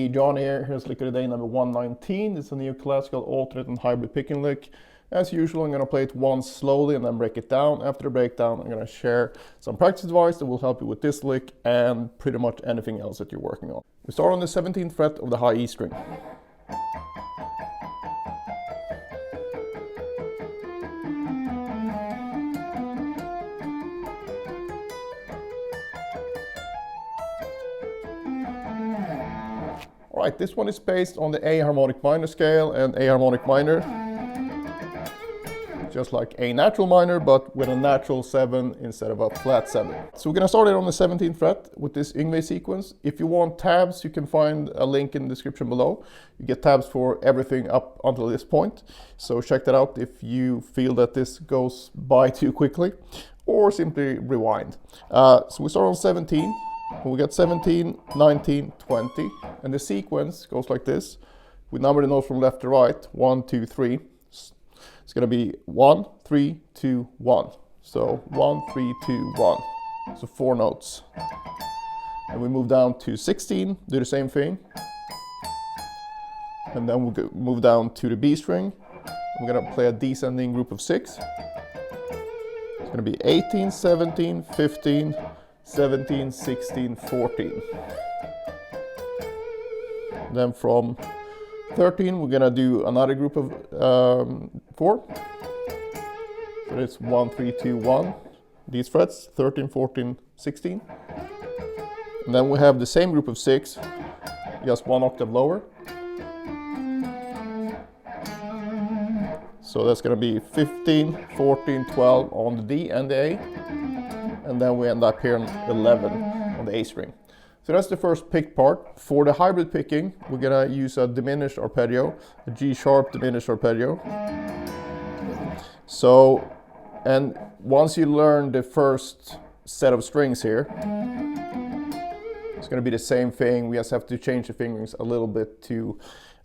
me, John here. Here's lick of the day number 119. It's a neoclassical alternate and hybrid picking lick. As usual, I'm going to play it once slowly and then break it down. After the breakdown, I'm going to share some practice advice that will help you with this lick and pretty much anything else that you're working on. We start on the 17th fret of the high E string. Alright, this one is based on the A harmonic minor scale, and A harmonic minor, just like A natural minor, but with a natural 7 instead of a flat 7. So we're going to start it on the 17th fret with this Yngwie sequence. If you want tabs, you can find a link in the description below. You get tabs for everything up until this point. So check that out if you feel that this goes by too quickly, or simply rewind. So we start on 17. We got 17, 19, 20, and the sequence goes like this. We number the notes from left to right, 1, 2, 3. It's going to be 1, 3, 2, 1. So 1, 3, 2, 1. So 4 notes. And we move down to 16, do the same thing. And then we'll move down to the B string. We're going to play a descending group of 6. It's going to be 18, 17, 15, 17, 16, 14. Then from 13 we're gonna do another group of 4. So it's 1, 3, 2, 1. These frets, 13, 14, 16. And then we have the same group of 6, just 1 octave lower. So that's gonna be 15, 14, 12 on the D and the A. And then we end up here on 11 on the A string. So that's the first pick part. For the hybrid picking, we're gonna use a diminished arpeggio, a G sharp diminished arpeggio. So, and once you learn the first set of strings here, it's gonna be the same thing. We just have to change the fingerings a little bit to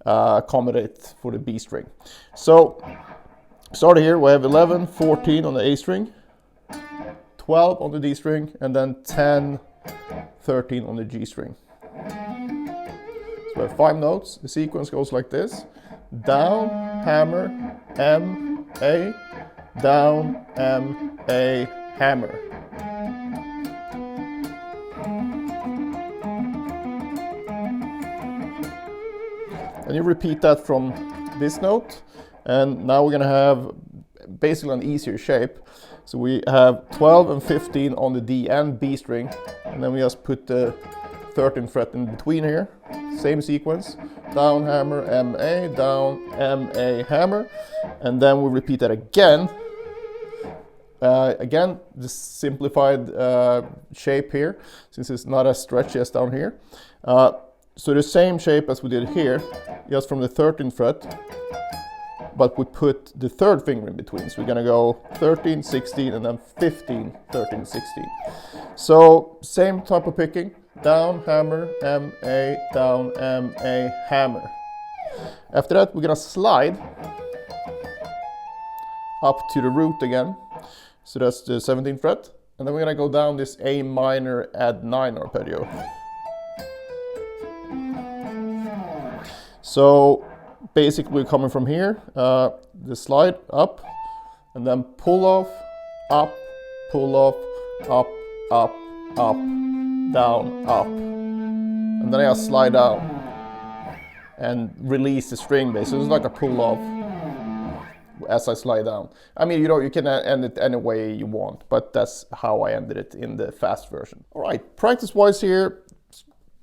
accommodate for the B string. So, start here, we have 11, 14 on the A string. 12 on the D string, and then 10, 13 on the G string. So we have 5 notes. The sequence goes like this: down, hammer, M, A, down, M, A, hammer. And you repeat that from this note, and now we're going to have basically an easier shape. So we have 12 and 15 on the D and B string, and then we just put the 13th fret in between here. Same sequence: down, hammer, M, A, down, M, A, hammer. And then we repeat that again. Again, the simplified shape here, since it's not as stretchy as down here. So the same shape as we did here, just from the 13th fret. But we put the third finger in between. So we're gonna go 13, 16, and then 15, 13, 16. So same type of picking: down, hammer, M, A, down, M, A, hammer. After that, we're gonna slide up to the root again. So that's the 17th fret. And then we're gonna go down this A minor add 9 arpeggio. So basically, we're coming from here, the slide up, and then pull off, up, pull off, up, up, up, down, up. And then I just slide down and release the string base. So it's like a pull off as I slide down. I mean, you can end it any way you want, but that's how I ended it in the fast version. All right, practice-wise here,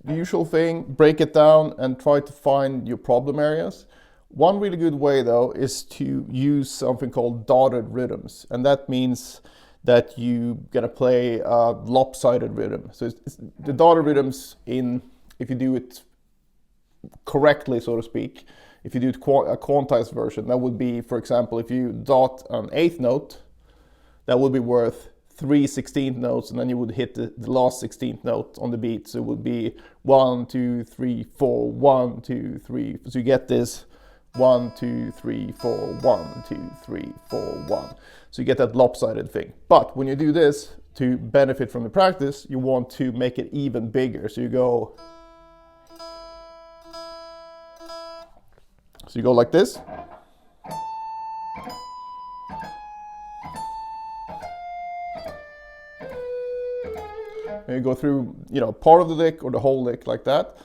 the usual thing: break it down and try to find your problem areas. One really good way, though, is to use something called dotted rhythms. And that means that you're going to play a lopsided rhythm. So it's the dotted rhythms, if you do it correctly, so to speak, if you do a quantized version, that would be, for example, if you dot an 8th note, that would be worth 3 16th notes, and then you would hit the last 16th note on the beat. So it would be 1, 2, 3, 4, 1, 2, 3. So you get this 1, 2, 3, 4, 1, 2, 3, 4, 1. So you get that lopsided thing. But when you do this, to benefit from the practice, you want to make it even bigger. So you go So you go like this. And you go through, part of the lick or the whole lick like that.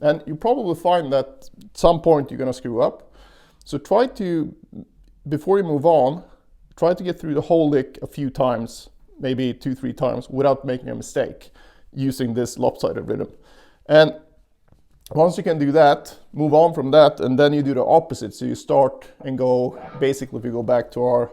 And you probably find that at some point you're going to screw up. So try to, before you move on, try to get through the whole lick a few times, maybe 2-3 times, without making a mistake using this lopsided rhythm. And once you can do that, move on from that, and then you do the opposite. So you start and go, basically if you go back to our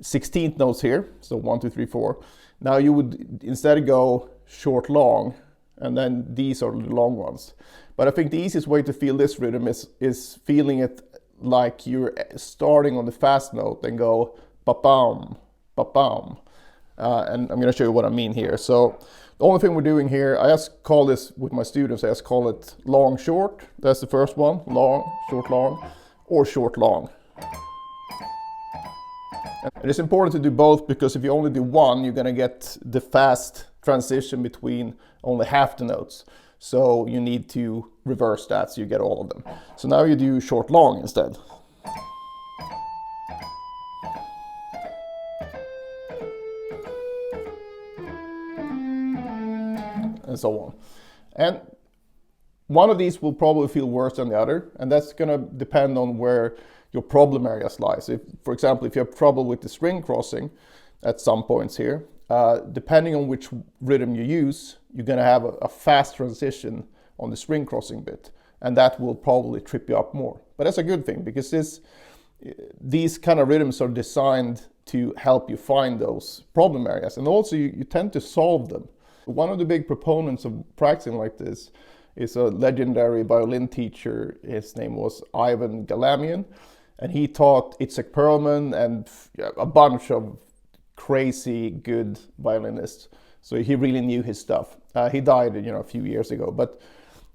16th notes here, so 1, 2, 3, 4, now you would instead go short, long, and then these are the long ones. But I think the easiest way to feel this rhythm is feeling it like you're starting on the fast note and go ba-bam, ba-bam. And I'm going to show you what I mean here. So the only thing we're doing here, I just call this with my students, I just call it long, short. That's the first one, long, or short, long. And it's important to do both, because if you only do one, you're going to get the fast transition between only half the notes. So you need to reverse that so you get all of them. So now you do short, long instead. And so on. And one of these will probably feel worse than the other, and that's going to depend on where your problem areas lie. So if, for example, if you have trouble with the string crossing at some points here, depending on which rhythm you use, you're going to have a fast transition on the string crossing bit, and that will probably trip you up more. But that's a good thing, because these kind of rhythms are designed to help you find those problem areas, and also you tend to solve them. One of the big proponents of practicing like this is a legendary violin teacher. His name was Ivan Galamian, and he taught Itzhak Perlman and a bunch of crazy good violinists. So he really knew his stuff. He died, a few years ago, but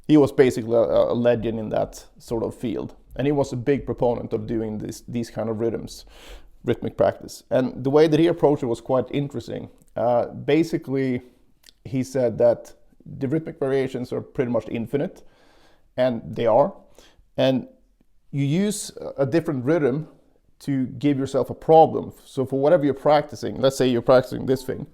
he was basically a legend in that sort of field. And he was a big proponent of doing these kind of rhythmic practice. And the way that he approached it was quite interesting. Basically, he said that the rhythmic variations are pretty much infinite, and they are. And you use a different rhythm to give yourself a problem. So for whatever you're practicing, let's say you're practicing this thing,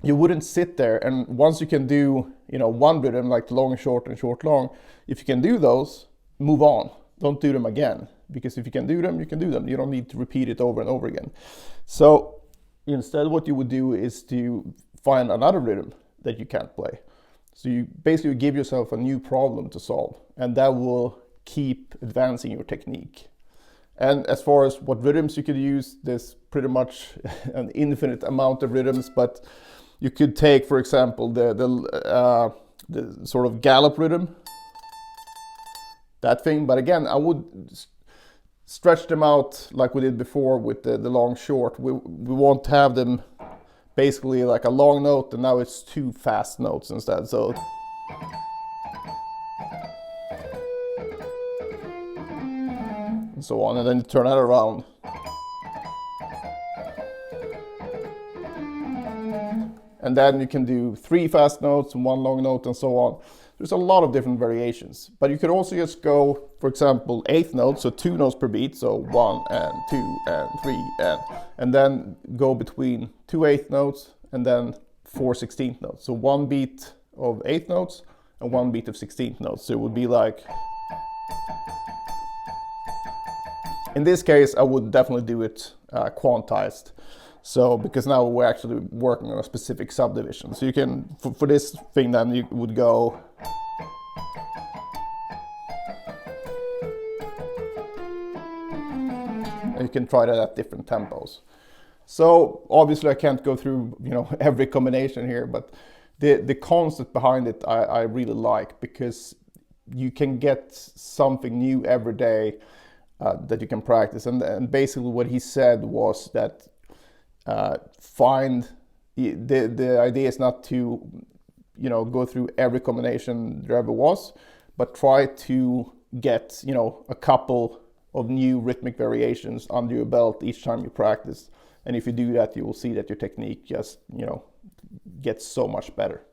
you wouldn't sit there, and once you can do, one rhythm like long, short, and short, long, if you can do those, move on. Don't do them again, because if you can do them, you can do them. You don't need to repeat it over and over again. So instead, what you would do is to find another rhythm that you can't play. So you basically give yourself a new problem to solve, and that will keep advancing your technique. And as far as what rhythms you could use, there's pretty much an infinite amount of rhythms, but you could take, for example, the sort of gallop rhythm, that thing. But again, I would stretch them out like we did before with the long, short. We won't have them basically like a long note, and now it's 2 fast notes instead. So and so on, and then you turn that around. And then you can do 3 fast notes and 1 long note and so on. There's a lot of different variations, but you could also just go, for example, 8th notes, so 2 notes per beat, so 1 and 2 and 3 and then go between 2 8th notes and then 4 16th notes. So 1 beat of 8th notes and 1 beat of 16th notes. So it would be like, in this case, I would definitely do it quantized. So because now we're actually working on a specific subdivision. So you can, for this thing, then you would go. And you can try that at different tempos. So obviously I can't go through every combination here, but the concept behind it I really like, because you can get something new every day that you can practice. And basically what he said was that the idea is not to go through every combination there ever was, but try to get a couple of new rhythmic variations under your belt each time you practice. And if you do that, you will see that your technique just gets so much better.